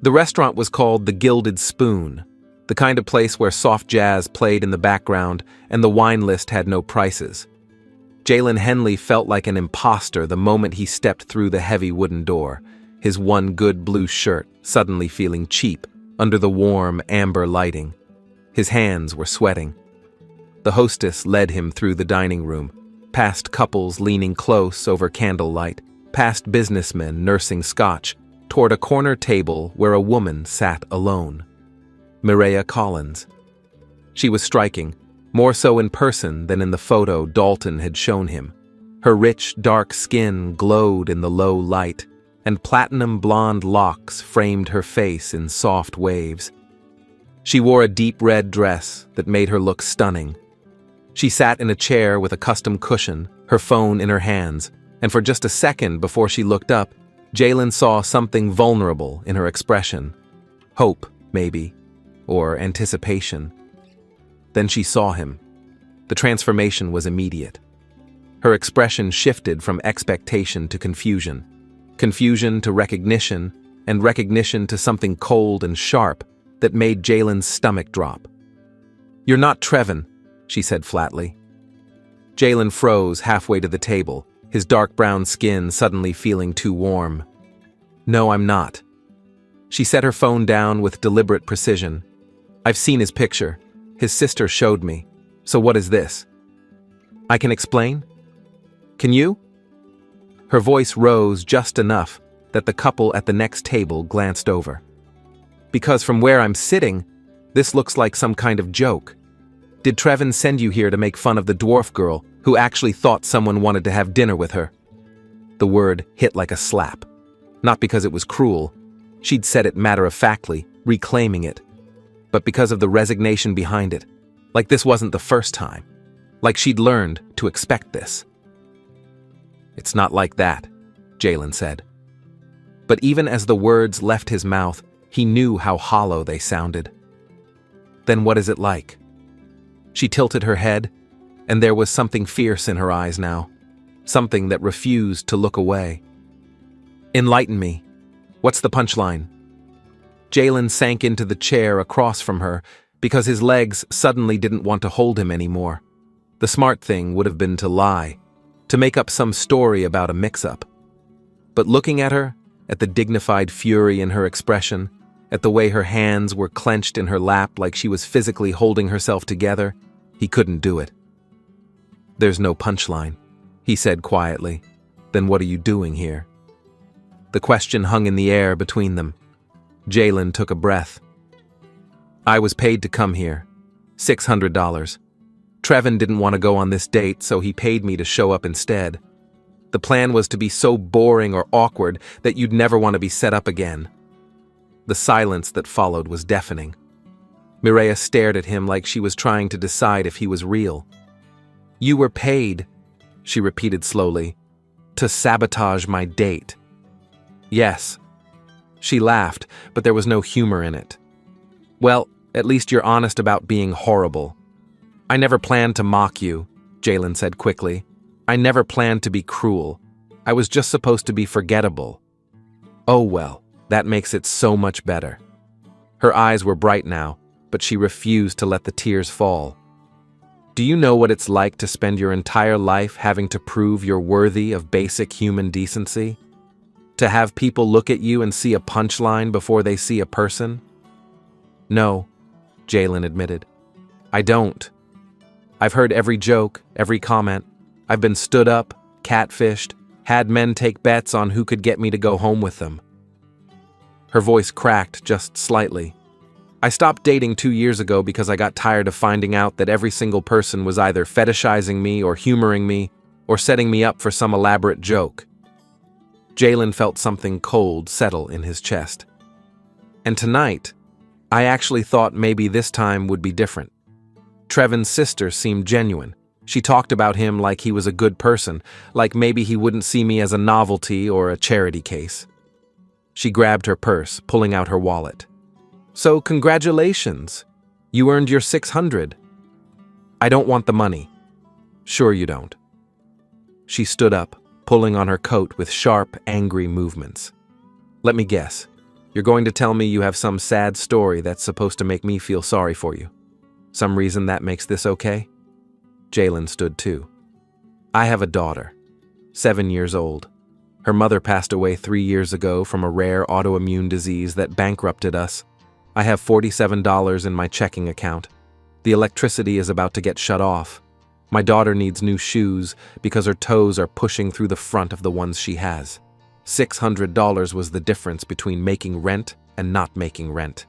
The restaurant was called the Gilded Spoon, the kind of place where soft jazz played in the background and the wine list had no prices. Jalen Henley felt like an imposter the moment he stepped through the heavy wooden door, his one good blue shirt suddenly feeling cheap under the warm amber lighting. His hands were sweating. The hostess led him through the dining room, past couples leaning close over candlelight, past businessmen nursing scotch, toward a corner table where a woman sat alone. Mireya Collins. She was striking, more so in person than in the photo Dalton had shown him. Her rich, dark skin glowed in the low light, and platinum blonde locks framed her face in soft waves. She wore a deep red dress that made her look stunning. She sat in a chair with a custom cushion, her phone in her hands, and for just a second before she looked up, Jalen saw something vulnerable in her expression. Hope, maybe, or anticipation. Then she saw him. The transformation was immediate. Her expression shifted from expectation to confusion, confusion to recognition, and recognition to something cold and sharp that made Jalen's stomach drop. "You're not Trevin," she said flatly. Jalen froze halfway to the table, his dark brown skin suddenly feeling too warm. "No, I'm not." She set her phone down with deliberate precision. "I've seen his picture. His sister showed me. So what is this?" "I can explain? Can you?" Her voice rose just enough that the couple at the next table glanced over. "Because from where I'm sitting, this looks like some kind of joke. Did Trevin send you here to make fun of the dwarf girl who actually thought someone wanted to have dinner with her?" The word hit like a slap. Not because it was cruel. She'd said it matter-of-factly, reclaiming it. But because of the resignation behind it. Like this wasn't the first time. Like she'd learned to expect this. "It's not like that," Jalen said. But even as the words left his mouth, he knew how hollow they sounded. "Then what is it like?" She tilted her head, and there was something fierce in her eyes now, something that refused to look away. "Enlighten me. What's the punchline?" Jalen sank into the chair across from her because his legs suddenly didn't want to hold him anymore. The smart thing would have been to lie, to make up some story about a mix-up. But looking at her, at the dignified fury in her expression, at the way her hands were clenched in her lap like she was physically holding herself together, he couldn't do it. "There's no punchline," he said quietly. "Then what are you doing here?" The question hung in the air between them. Jalen took a breath. "I was paid to come here. $600. Trevin didn't want to go on this date, so he paid me to show up instead. The plan was to be so boring or awkward that you'd never want to be set up again." The silence that followed was deafening. Mireya stared at him like she was trying to decide if he was real. "You were paid," she repeated slowly, "to sabotage my date." "Yes." She laughed, but there was no humor in it. "Well, at least you're honest about being horrible." "I never planned to mock you," Jalen said quickly. "I never planned to be cruel. I was just supposed to be forgettable." "Oh well, that makes it so much better." Her eyes were bright now, but she refused to let the tears fall. "Do you know what it's like to spend your entire life having to prove you're worthy of basic human decency? To have people look at you and see a punchline before they see a person?" "No," Jalen admitted. "I don't. I've heard every joke, every comment. I've been stood up, catfished, had men take bets on who could get me to go home with them." Her voice cracked just slightly. "I stopped dating 2 years ago because I got tired of finding out that every single person was either fetishizing me or humoring me or setting me up for some elaborate joke." Jalen felt something cold settle in his chest. "And tonight, I actually thought maybe this time would be different. Trevin's sister seemed genuine. She talked about him like he was a good person, like maybe he wouldn't see me as a novelty or a charity case." She grabbed her purse, pulling out her wallet. "So congratulations. You earned your $600. "I don't want the money." "Sure you don't." She stood up, pulling on her coat with sharp, angry movements. "Let me guess. You're going to tell me you have some sad story that's supposed to make me feel sorry for you. Some reason that makes this okay? Jalen stood too. I have a daughter, 7 years old. Her mother passed away 3 years ago from a rare autoimmune disease that bankrupted us. I have $47 in my checking account. The electricity is about to get shut off. My daughter needs new shoes because her toes are pushing through the front of the ones she has. $600 was the difference between making rent and not making rent.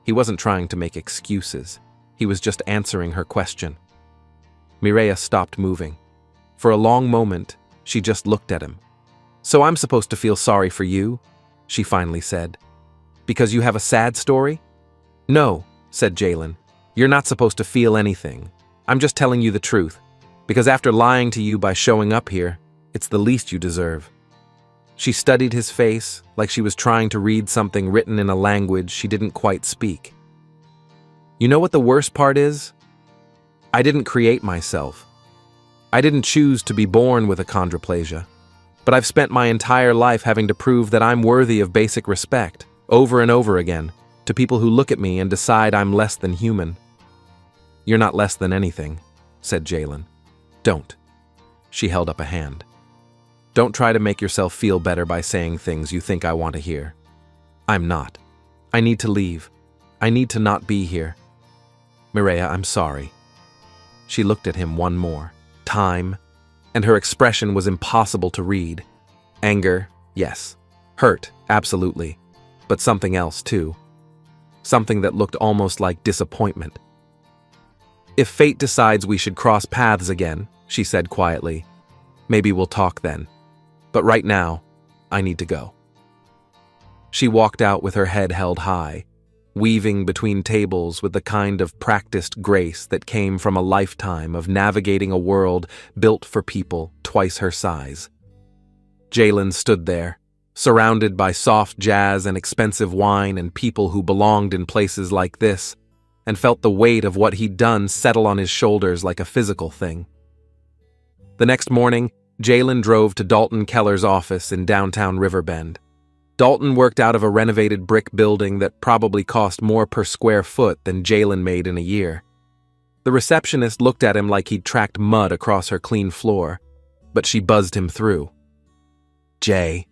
He wasn't trying to make excuses. He was just answering her question. Mireya stopped moving. For a long moment, she just looked at him. So I'm supposed to feel sorry for you? She finally said. Because you have a sad story? No, said Jalen. You're not supposed to feel anything. I'm just telling you the truth. Because after lying to you by showing up here, it's the least you deserve. She studied his face like she was trying to read something written in a language she didn't quite speak. You know what the worst part is? I didn't create myself. I didn't choose to be born with achondroplasia. But I've spent my entire life having to prove that I'm worthy of basic respect, over and over again, to people who look at me and decide I'm less than human. You're not less than anything, said Jalen. Don't. She held up a hand. Don't try to make yourself feel better by saying things you think I want to hear. I'm not. I need to leave. I need to not be here. Mireya, I'm sorry. She looked at him one more time, and her expression was impossible to read. Anger, yes. Hurt, absolutely. But something else, too. Something that looked almost like disappointment. If fate decides we should cross paths again, she said quietly, maybe we'll talk then. But right now, I need to go. She walked out with her head held high, weaving between tables with the kind of practiced grace that came from a lifetime of navigating a world built for people twice her size. Jalen stood there, surrounded by soft jazz and expensive wine and people who belonged in places like this, and felt the weight of what he'd done settle on his shoulders like a physical thing. The next morning, Jalen drove to Dalton Keller's office in downtown Riverbend. Dalton worked out of a renovated brick building that probably cost more per square foot than Jalen made in a year. The receptionist looked at him like he'd tracked mud across her clean floor, but she buzzed him through. Jay.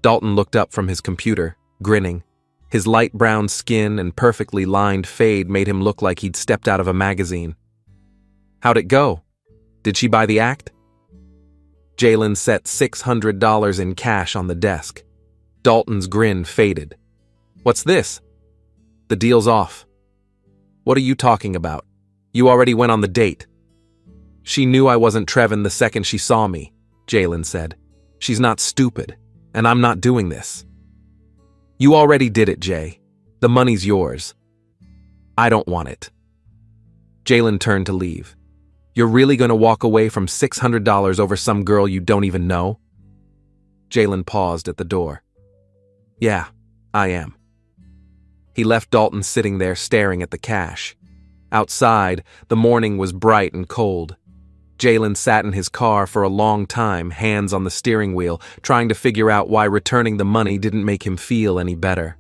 Dalton looked up from his computer, grinning. His light brown skin and perfectly lined fade made him look like he'd stepped out of a magazine. How'd it go? Did she buy the act? Jalen set $600 in cash on the desk. Dalton's grin faded. What's this? The deal's off. What are you talking about? You already went on the date. She knew I wasn't Trevin the second she saw me, Jalen said. She's not stupid, and I'm not doing this. You already did it, Jay. The money's yours. I don't want it. Jalen turned to leave. You're really going to walk away from $600 over some girl you don't even know? Jalen paused at the door. Yeah, I am. He left Dalton sitting there staring at the cash. Outside, the morning was bright and cold. Jalen sat in his car for a long time, hands on the steering wheel, trying to figure out why returning the money didn't make him feel any better.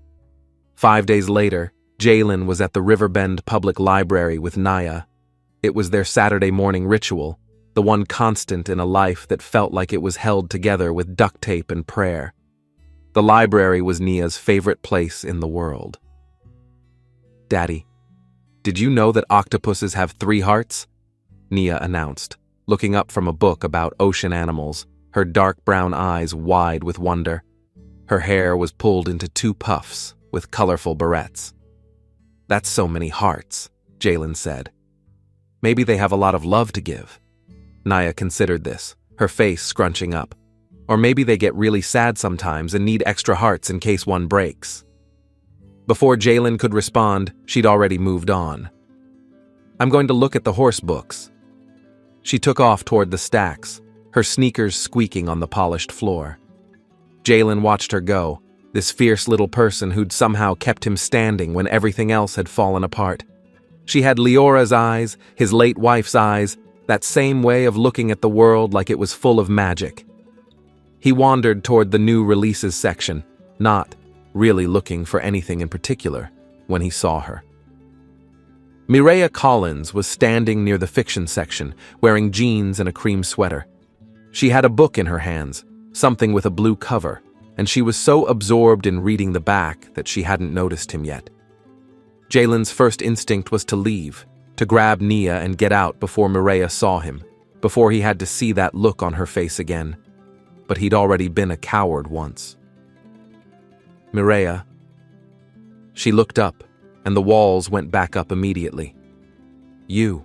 5 days later, Jalen was at the Riverbend Public Library with Naya. It was their Saturday morning ritual, the one constant in a life that felt like it was held together with duct tape and prayer. The library was Nia's favorite place in the world. Daddy, did you know that octopuses have 3 hearts? Nia announced, looking up from a book about ocean animals, her dark brown eyes wide with wonder. Her hair was pulled into 2 puffs with colorful barrettes. That's so many hearts, Jalen said. Maybe they have a lot of love to give. Naya considered this, her face scrunching up. Or maybe they get really sad sometimes and need extra hearts in case one breaks. Before Jalen could respond, she'd already moved on. I'm going to look at the horse books. She took off toward the stacks, her sneakers squeaking on the polished floor. Jalen watched her go, this fierce little person who'd somehow kept him standing when everything else had fallen apart. She had Leora's eyes, his late wife's eyes, that same way of looking at the world like it was full of magic. He wandered toward the new releases section, not really looking for anything in particular when he saw her. Mireya Collins was standing near the fiction section, wearing jeans and a cream sweater. She had a book in her hands, something with a blue cover, and she was so absorbed in reading the back that she hadn't noticed him yet. Jalen's first instinct was to leave, to grab Nia and get out before Mireya saw him, before he had to see that look on her face again. But he'd already been a coward once. Mireya. She looked up, and the walls went back up immediately. You.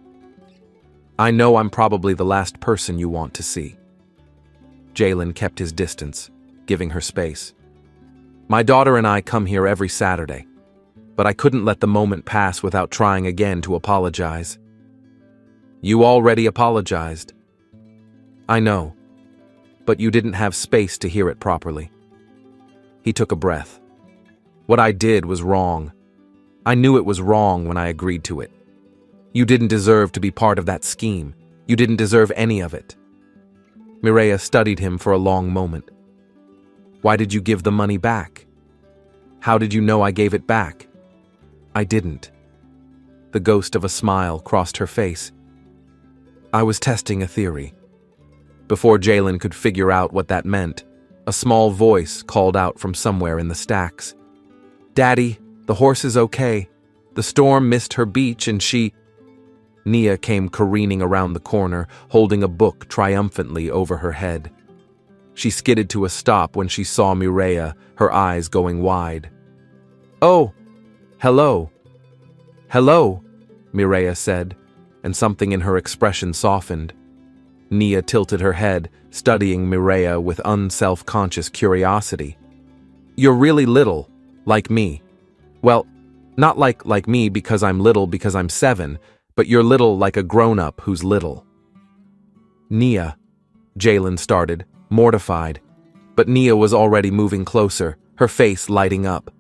I know I'm probably the last person you want to see. Jalen kept his distance, giving her space. My daughter and I come here every Saturday, but I couldn't let the moment pass without trying again to apologize. You already apologized. I know, but you didn't have space to hear it properly. He took a breath. What I did was wrong. I knew it was wrong when I agreed to it. You didn't deserve to be part of that scheme. You didn't deserve any of it. Mireya studied him for a long moment. Why did you give the money back? How did you know I gave it back? I didn't. The ghost of a smile crossed her face. I was testing a theory. Before Jalen could figure out what that meant, a small voice called out from somewhere in the stacks. Daddy, the horse is okay. The storm missed her beach and she... Nia came careening around the corner, holding a book triumphantly over her head. She skidded to a stop when she saw Mireya, her eyes going wide. Oh, hello. Hello, Mireya said, and something in her expression softened. Nia tilted her head, studying Mireya with unself-conscious curiosity. You're really little, like me. Well, not like me because I'm little because I'm 7, but you're little like a grown-up who's little. Nia, Jalen started, mortified, but Nia was already moving closer, her face lighting up.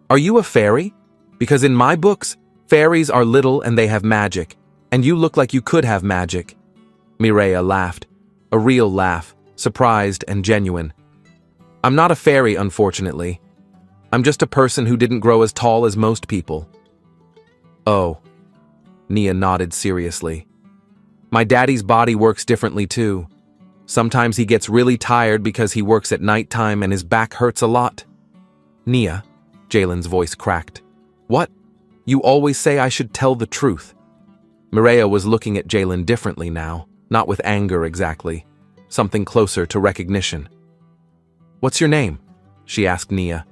Are you a fairy? Because in my books, fairies are little and they have magic, and you look like you could have magic. Mireya laughed, a real laugh, surprised and genuine. I'm not a fairy, unfortunately. I'm just a person who didn't grow as tall as most people. Oh. Nia nodded seriously. My daddy's body works differently too. Sometimes he gets really tired because he works at nighttime and his back hurts a lot. Nia, Jalen's voice cracked. What? You always say I should tell the truth. Mireya was looking at Jalen differently now, not with anger exactly, something closer to recognition. What's your name? She asked Nia.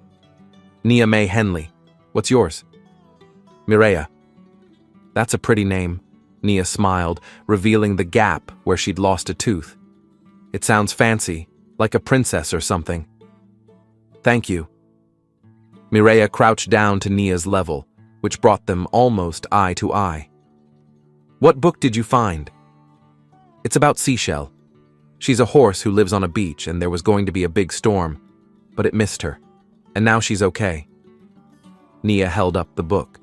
Nia May Henley. What's yours? Mireya. That's a pretty name, Nia smiled, revealing the gap where she'd lost a tooth. It sounds fancy, like a princess or something. Thank you. Mireya crouched down to Nia's level, which brought them almost eye to eye. What book did you find? It's about Seashell. She's a horse who lives on a beach and there was going to be a big storm, but it missed her, and now she's okay. Nia held up the book.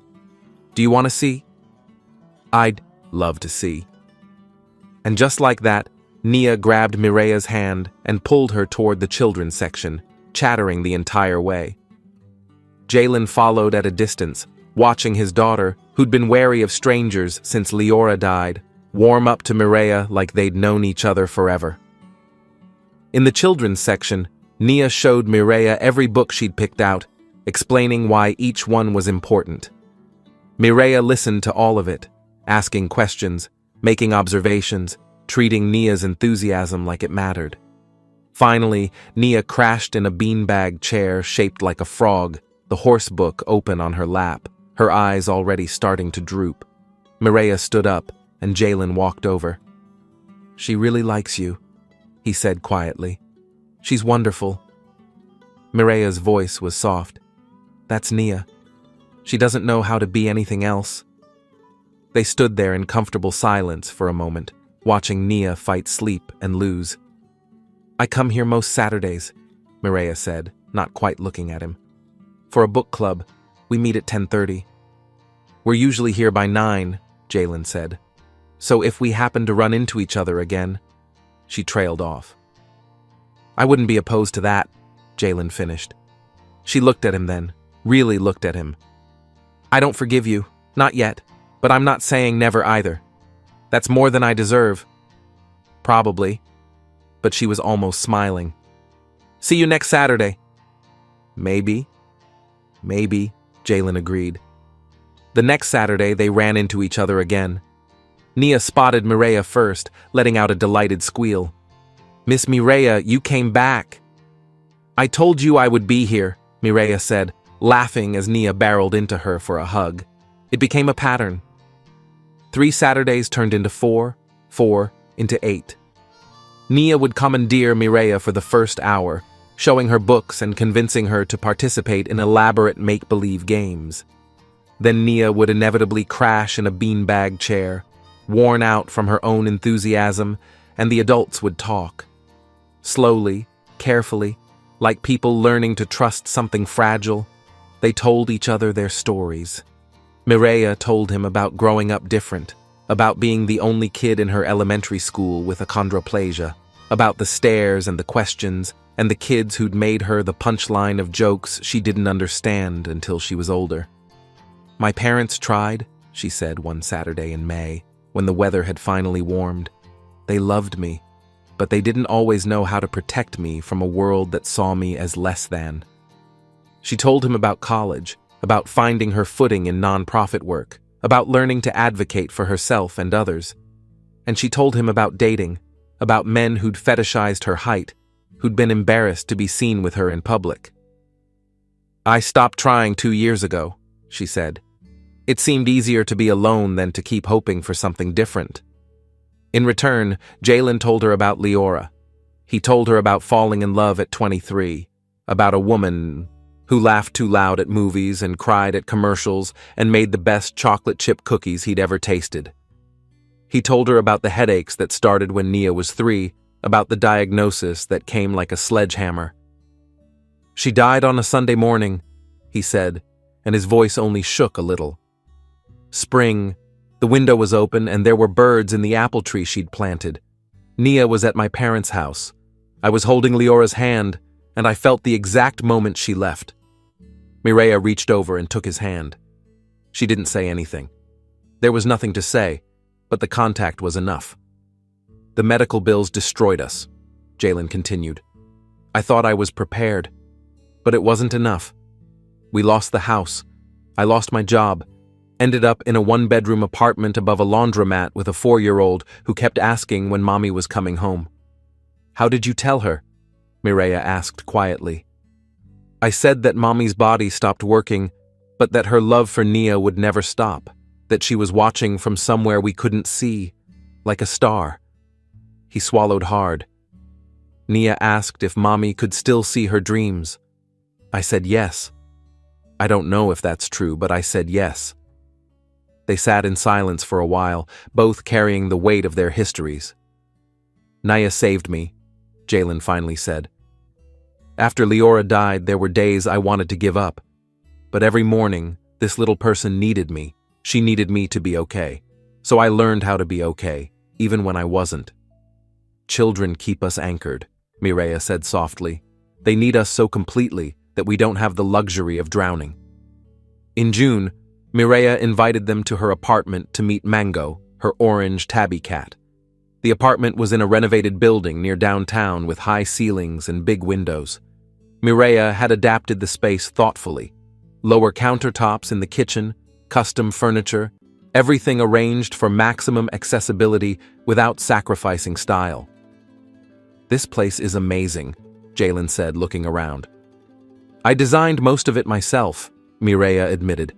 Do you want to see? I'd love to see. And just like that, Nia grabbed Mireya's hand and pulled her toward the children's section, chattering the entire way. Jalen followed at a distance, watching his daughter, who'd been wary of strangers since Leora died, warm up to Mireya like they'd known each other forever. In the children's section, Nia showed Mireya every book she'd picked out, explaining why each one was important. Mireya listened to all of it, asking questions, making observations, treating Nia's enthusiasm like it mattered. Finally, Nia crashed in a beanbag chair shaped like a frog, the horse book open on her lap, her eyes already starting to droop. Mireya stood up, and Jalen walked over. She really likes you, he said quietly. She's wonderful. Mireya's voice was soft. That's Nia. She doesn't know how to be anything else. They stood there in comfortable silence for a moment, watching Nia fight sleep and lose. I come here most Saturdays, Mireya said, not quite looking at him. For a book club, we meet at 10:30. We're usually here by 9, Jalen said. So if we happen to run into each other again... She trailed off. I wouldn't be opposed to that, Jalen finished. She looked at him then, really looked at him. I don't forgive you, not yet, but I'm not saying never either. That's more than I deserve. Probably. But she was almost smiling. See you next Saturday. Maybe. Maybe, Jalen agreed. The next Saturday, they ran into each other again. Nia spotted Mireya first, letting out a delighted squeal. Miss Mireya, you came back. I told you I would be here, Mireya said, laughing as Nia barreled into her for a hug. It became a pattern. 3 Saturdays turned into 4, 4 into 8. Nia would commandeer Mireya for the first hour, showing her books and convincing her to participate in elaborate make-believe games. Then Nia would inevitably crash in a beanbag chair, worn out from her own enthusiasm, and the adults would talk. Slowly, carefully, like people learning to trust something fragile, they told each other their stories. Mireya told him about growing up different, about being the only kid in her elementary school with achondroplasia, about the stares and the questions, and the kids who'd made her the punchline of jokes she didn't understand until she was older. My parents tried, she said one Saturday in May, when the weather had finally warmed. They loved me, but they didn't always know how to protect me from a world that saw me as less than. She told him about college, about finding her footing in nonprofit work, about learning to advocate for herself and others. And she told him about dating, about men who'd fetishized her height, who'd been embarrassed to be seen with her in public. I stopped trying 2 years ago, she said. It seemed easier to be alone than to keep hoping for something different. In return, Jalen told her about Leora. He told her about falling in love at 23, about a woman who laughed too loud at movies and cried at commercials and made the best chocolate chip cookies he'd ever tasted. He told her about the headaches that started when Nia was 3, about the diagnosis that came like a sledgehammer. She died on a Sunday morning, he said, and his voice only shook a little. Spring, the window was open and there were birds in the apple tree she'd planted. Nia was at my parents' house. I was holding Leora's hand, and I felt the exact moment she left. Mireya reached over and took his hand. She didn't say anything. There was nothing to say, but the contact was enough. The medical bills destroyed us, Jalen continued. I thought I was prepared, but it wasn't enough. We lost the house. I lost my job. Ended up in a 1-bedroom apartment above a laundromat with a 4-year-old who kept asking when Mommy was coming home. How did you tell her? Mireya asked quietly. I said that Mommy's body stopped working, but that her love for Nia would never stop, that she was watching from somewhere we couldn't see, like a star. He swallowed hard. Nia asked if Mommy could still see her dreams. I said yes. I don't know if that's true, but I said yes. They sat in silence for a while, both carrying the weight of their histories. Nia saved me, Jalen finally said. After Leora died, there were days I wanted to give up. But every morning, this little person needed me. She needed me to be okay. So I learned how to be okay, even when I wasn't. Children keep us anchored, Mireya said softly. They need us so completely that we don't have the luxury of drowning. In June, Mireya invited them to her apartment to meet Mango, her orange tabby cat. The apartment was in a renovated building near downtown with high ceilings and big windows. Mireya had adapted the space thoughtfully. Lower countertops in the kitchen, custom furniture, everything arranged for maximum accessibility without sacrificing style. This place is amazing, Jalen said, looking around. I designed most of it myself, Mireya admitted.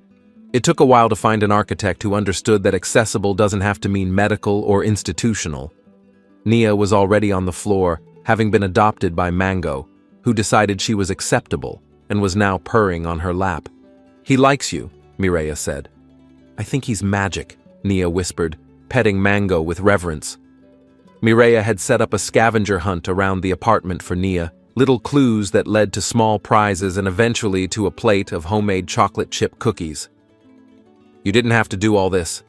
It took a while to find an architect who understood that accessible doesn't have to mean medical or institutional. Nia was already on the floor, having been adopted by Mango, who decided she was acceptable and was now purring on her lap. He likes you, Mireya said. I think he's magic, Nia whispered, petting Mango with reverence. Mireya had set up a scavenger hunt around the apartment for Nia, little clues that led to small prizes and eventually to a plate of homemade chocolate chip cookies. You didn't have to do all this,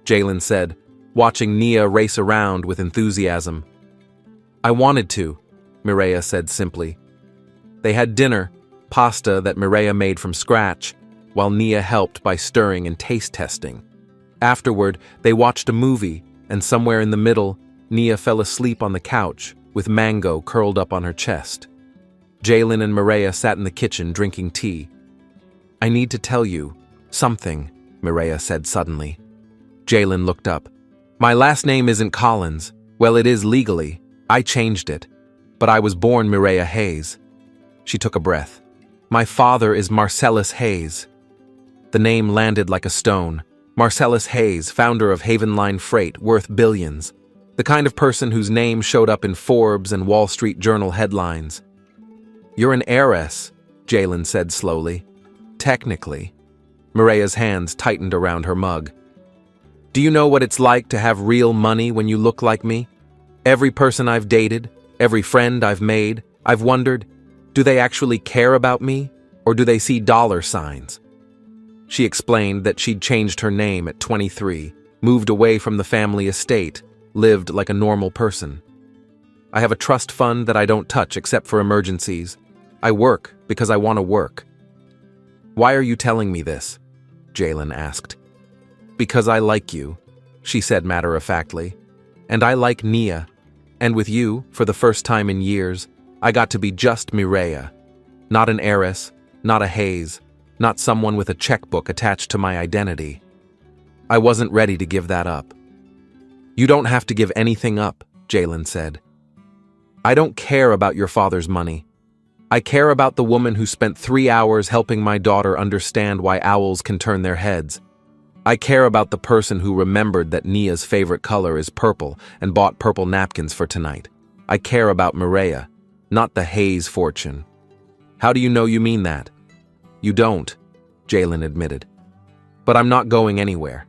Jalen said, watching Nia race around with enthusiasm. I wanted to, Mireya said simply. They had dinner, pasta that Mireia made from scratch, while Nia helped by stirring and taste testing. Afterward, they watched a movie, and somewhere in the middle, Nia fell asleep on the couch, with Mango curled up on her chest. Jalen and Mireia sat in the kitchen drinking tea. "I need to tell you something," Mireia said suddenly. Jalen looked up. "My last name isn't Collins. Well, it is legally. I changed it. But I was born Mireia Hayes." She took a breath. "My father is Marcellus Hayes." The name landed like a stone. Marcellus Hayes, founder of Haven Line Freight, worth billions. The kind of person whose name showed up in Forbes and Wall Street Journal headlines. "You're an heiress," Jalen said slowly. "Technically." Mireia's hands tightened around her mug. "Do you know what it's like to have real money when you look like me? Every person I've dated, every friend I've made, I've wondered, do they actually care about me, or do they see dollar signs?" She explained that she'd changed her name at 23, moved away from the family estate, lived like a normal person. "I have a trust fund that I don't touch except for emergencies. I work because I want to work." "Why are you telling me this?" Jalen asked. "Because I like you," she said matter-of-factly. "And I like Nia. And with you, for the first time in years, I got to be just Mireia. Not an heiress, not a Hayes, not someone with a checkbook attached to my identity. I wasn't ready to give that up." "You don't have to give anything up," Jalen said. "I don't care about your father's money. I care about the woman who spent 3 hours helping my daughter understand why owls can turn their heads. I care about the person who remembered that Nia's favorite color is purple and bought purple napkins for tonight. I care about Mireia, not the Hayes fortune." "How do you know you mean that?" "You don't," Jalen admitted. "But I'm not going anywhere.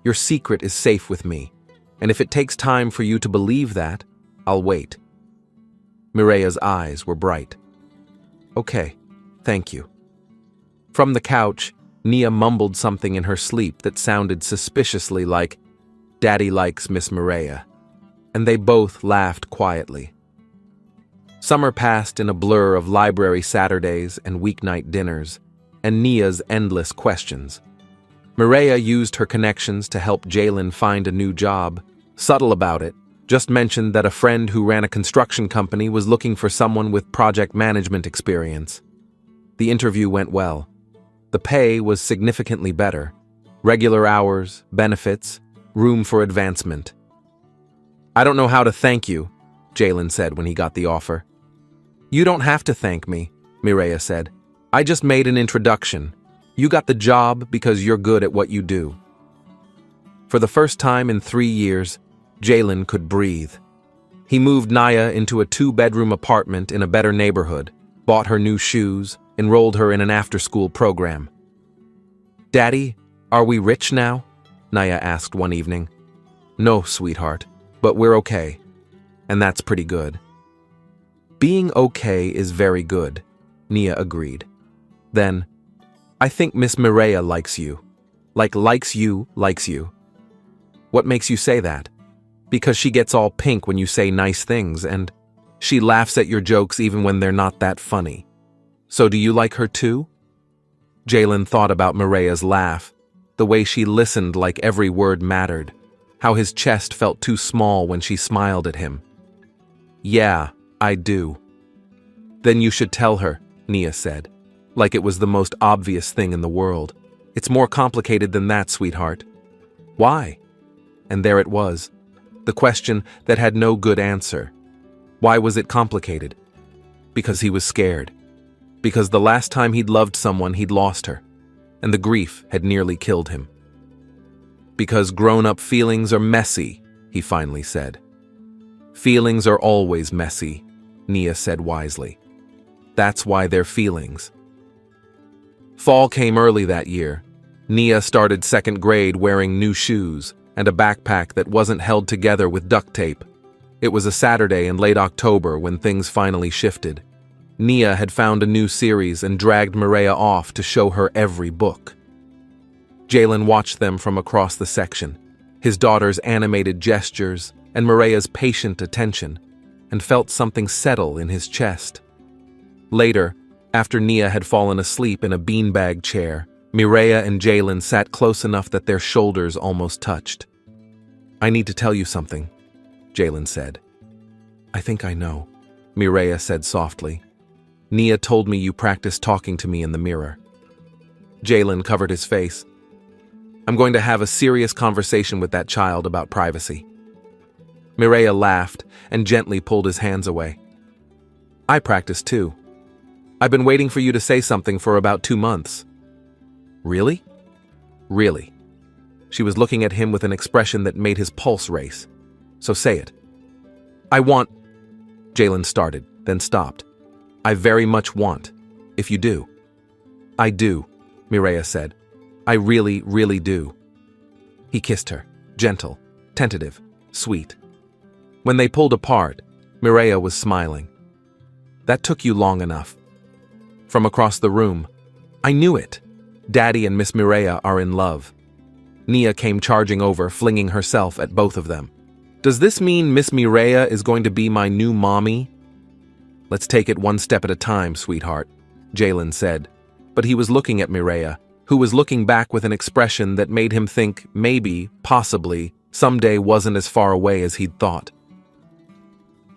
Your secret is safe with me, and if it takes time for you to believe that, I'll wait." Mireia's eyes were bright. "Okay, thank you." From the couch, Nia mumbled something in her sleep that sounded suspiciously like, "Daddy likes Miss Mireia," and they both laughed quietly. Summer passed in a blur of library Saturdays and weeknight dinners, and Nia's endless questions. Mireia used her connections to help Jalen find a new job, subtle about it, just mentioned that a friend who ran a construction company was looking for someone with project management experience. The interview went well. The pay was significantly better. Regular hours, benefits, room for advancement. "I don't know how to thank you," Jalen said when he got the offer. "You don't have to thank me," Mireia said. "I just made an introduction. You got the job because you're good at what you do." For the first time in 3 years, Jalen could breathe. He moved Nia into a 2-bedroom apartment in a better neighborhood, bought her new shoes, enrolled her in an after-school program. "Daddy, are we rich now?" Nia asked one evening. "No, sweetheart, but we're okay. And that's pretty good." "Being okay is very good," Nia agreed. Then, "I think Miss Mireia likes you. Likes you. What makes you say that?" "Because she gets all pink when you say nice things, and she laughs at your jokes even when they're not that funny. So do you like her too?" Jalen thought about Mireia's laugh, the way she listened like every word mattered, how his chest felt too small when she smiled at him. "Yeah, I do." "Then you should tell her," Nia said, like it was the most obvious thing in the world. "It's more complicated than that, sweetheart." "Why?" And there it was, the question that had no good answer. Why was it complicated? Because he was scared. Because the last time he'd loved someone, he'd lost her, and the grief had nearly killed him. "Because grown-up feelings are messy," he finally said. "Feelings are always messy," Nia said wisely. "That's why they're feelings." Fall came early that year. Nia started 2nd grade wearing new shoes and a backpack that wasn't held together with duct tape. It was a Saturday in late October when things finally shifted. Nia had found a new series and dragged Mireia off to show her every book. Jalen watched them from across the section, his daughter's animated gestures and Mireia's patient attention, and felt something settle in his chest. Later, After Nia had fallen asleep in a beanbag chair, Mireya and Jalen sat close enough that their shoulders almost touched. "I need to tell you something," Jalen said. "I think I know," Mireya said softly. "Nia told me you practiced talking to me in the mirror." Jalen covered his face. "I'm going to have a serious conversation with that child about privacy." Mireya laughed and gently pulled his hands away. "I practiced too. I've been waiting for you to say something for about 2 months." "Really?" "Really." She was looking at him with an expression that made his pulse race. "So say it." "I want," Jalen started, then stopped. "I very much want, if you do." "I do," Mireya said. "I really, really do." He kissed her, gentle, tentative, sweet. When they pulled apart, Mireya was smiling. "That took you long enough." From across the room, "I knew it. Daddy and Miss Mireya are in love." Nia came charging over, flinging herself at both of them. "Does this mean Miss Mireya is going to be my new mommy?" "Let's take it one step at a time, sweetheart," Jalen said. But he was looking at Mireya, who was looking back with an expression that made him think maybe, possibly, someday wasn't as far away as he'd thought.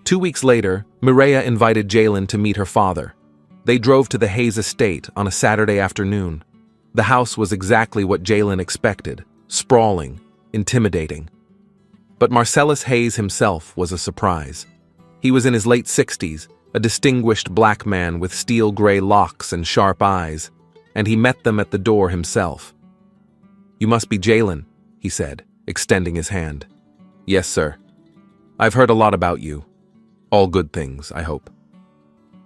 2 weeks later, Mireya invited Jalen to meet her father. They drove to the Hayes estate on a Saturday afternoon. The house was exactly what Jalen expected, sprawling, intimidating. But Marcellus Hayes himself was a surprise. He was in his late 60s, a distinguished black man with steel-gray locks and sharp eyes, and he met them at the door himself. "You must be Jalen," he said, extending his hand. "Yes, sir. I've heard a lot about you. All good things, I hope.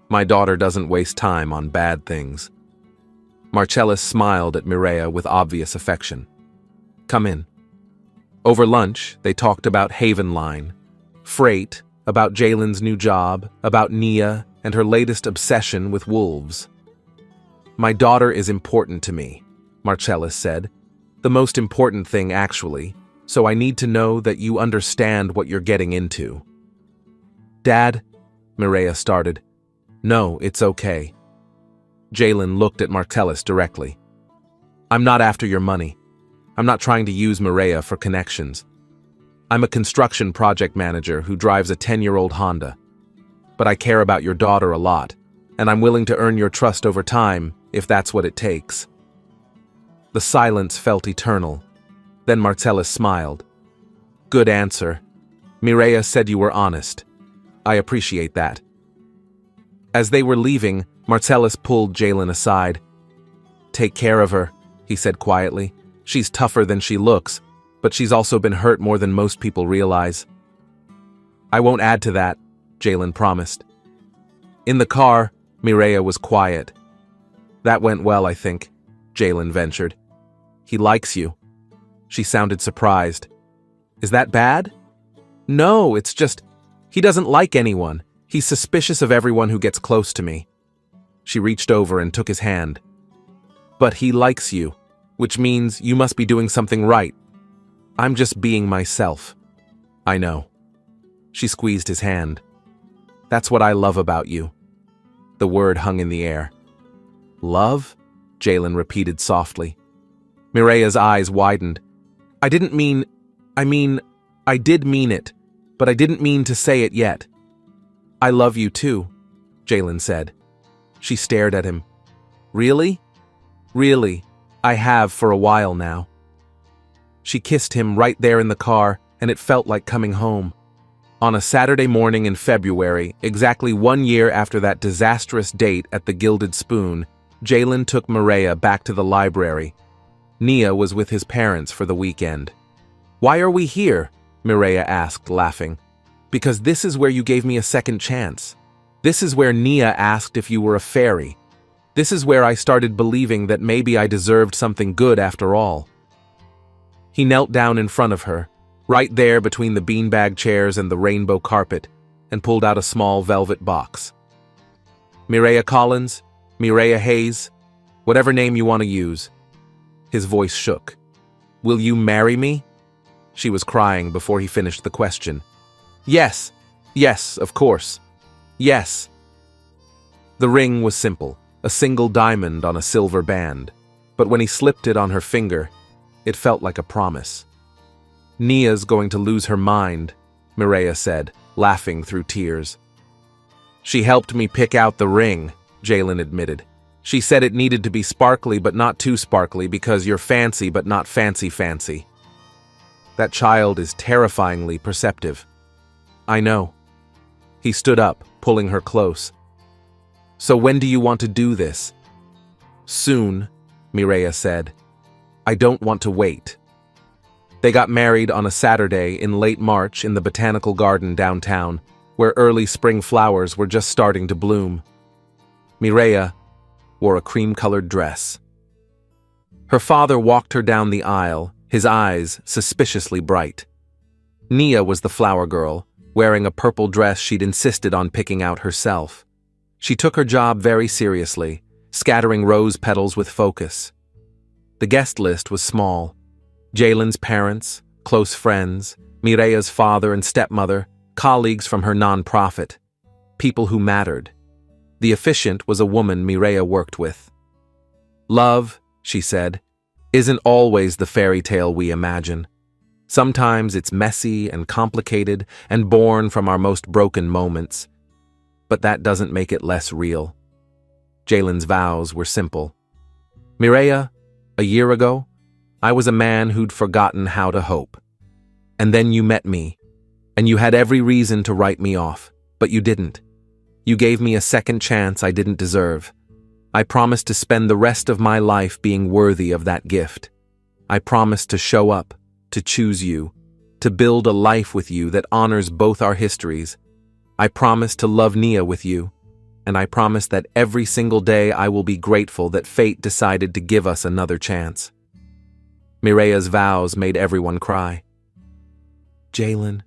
My daughter doesn't waste time on bad things." Marcellus smiled at Mireya with obvious affection. "Come in." Over lunch, they talked about Haven Line, freight, about Jalen's new job, about Nia, and her latest obsession with wolves. "My daughter is important to me," Marcellus said. "The most important thing, actually, so I need to know that you understand what you're getting into." "Dad," Mireya started. "No, it's okay." Jalen looked at Marcellus directly. "I'm not after your money. I'm not trying to use Mireya for connections. I'm a construction project manager who drives a 10-year-old Honda. But I care about your daughter a lot, and I'm willing to earn your trust over time if that's what it takes." The silence felt eternal. Then Marcellus smiled. "Good answer. Mireya said you were honest. I appreciate that." As they were leaving, Marcellus pulled Jalen aside. "Take care of her," he said quietly. "She's tougher than she looks, but she's also been hurt more than most people realize." "I won't add to that," Jalen promised. In the car, Mireya was quiet. "That went well, I think," Jalen ventured. "He likes you." She sounded surprised. "Is that bad?" "No, it's just, he doesn't like anyone. He's suspicious of everyone who gets close to me." She reached over and took his hand. "But he likes you, which means you must be doing something right." "I'm just being myself." "I know." She squeezed his hand. "That's what I love about you." The word hung in the air. "Love?" Jalen repeated softly. Mireya's eyes widened. I did mean it, but I didn't mean to say it yet." "I love you too," Jalen said. She stared at him. "Really?" "Really. I have for a while now." She kissed him right there in the car, and it felt like coming home. On a Saturday morning in February, exactly 1 year after that disastrous date at the Gilded Spoon, Jalen took Mireya back to the library. Nia was with his parents for the weekend. "Why are we here?" Mireya asked, laughing. "Because this is where you gave me a second chance. This is where Nia asked if you were a fairy. This is where I started believing that maybe I deserved something good after all." He knelt down in front of her, right there between the beanbag chairs and the rainbow carpet, and pulled out a small velvet box. "Mireya Collins, Mireya Hayes, whatever name you want to use." His voice shook. "Will you marry me?" She was crying before he finished the question. "Yes, yes, of course. Yes." The ring was simple, a single diamond on a silver band, but when he slipped it on her finger, it felt like a promise. "Nia's going to lose her mind," Mireia said, laughing through tears. "She helped me pick out the ring," Jalen admitted. "She said it needed to be sparkly but not too sparkly because you're fancy but not fancy. That child is terrifyingly perceptive." "I know." He stood up, pulling her close. "So when do you want to do this?" "Soon," Mireia said. "I don't want to wait." They got married on a Saturday in late March in the botanical garden downtown, where early spring flowers were just starting to bloom. Mireia wore a cream-colored dress. Her father walked her down the aisle, his eyes suspiciously bright. Nia was the flower girl, wearing a purple dress she'd insisted on picking out herself. She took her job very seriously, scattering rose petals with focus. The guest list was small. Jalen's parents, close friends, Mireia's father and stepmother, colleagues from her nonprofit, people who mattered. The officiant was a woman Mireia worked with. "Love," she said, "isn't always the fairy tale we imagine. Sometimes it's messy and complicated and born from our most broken moments. But that doesn't make it less real." Jalen's vows were simple. "Mireia, a year ago, I was a man who'd forgotten how to hope. And then you met me, and you had every reason to write me off, but you didn't. You gave me a second chance I didn't deserve. I promised to spend the rest of my life being worthy of that gift. I promised to show up, to choose you, to build a life with you that honors both our histories. I promised to love Nia with you, and I promised that every single day I will be grateful that fate decided to give us another chance." Mireia's vows made everyone cry. "Jalen,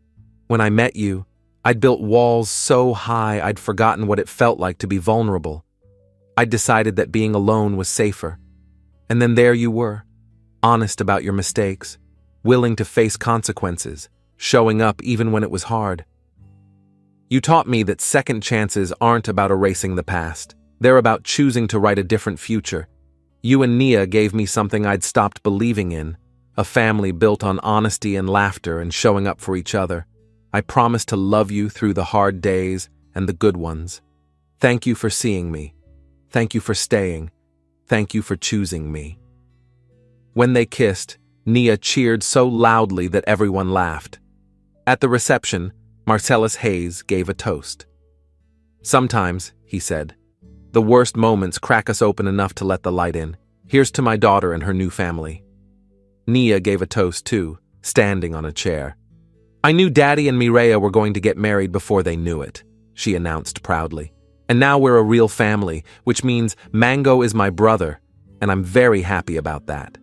when I met you, I'd built walls so high I'd forgotten what it felt like to be vulnerable. I'd decided that being alone was safer. And then there you were, honest about your mistakes, willing to face consequences, showing up even when it was hard. You taught me that second chances aren't about erasing the past. They're about choosing to write a different future. You and Nia gave me something I'd stopped believing in, a family built on honesty and laughter and showing up for each other. I promise to love you through the hard days and the good ones. Thank you for seeing me. Thank you for staying. Thank you for choosing me." When they kissed, Nia cheered so loudly that everyone laughed. At the reception, Marcellus Hayes gave a toast. "Sometimes," he said, "the worst moments crack us open enough to let the light in. Here's to my daughter and her new family." Nia gave a toast too, standing on a chair. "I knew Daddy and Mireia were going to get married before they knew it," she announced proudly. "And now we're a real family, which means Mango is my brother, and I'm very happy about that."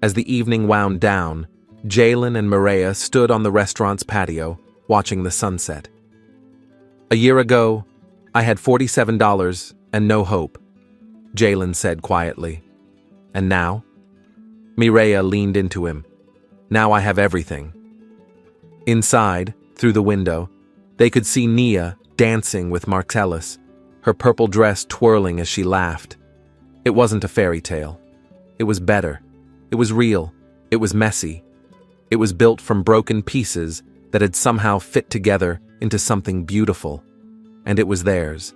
As the evening wound down, Jalen and Mireia stood on the restaurant's patio, watching the sunset. "A year ago, I had $47 and no hope," Jalen said quietly. "And now?" Mireia leaned into him. "Now I have everything." Inside, through the window, they could see Nia dancing with Marcellus, her purple dress twirling as she laughed. It wasn't a fairy tale. It was better. It was real. It was messy. It was built from broken pieces that had somehow fit together into something beautiful. And it was theirs.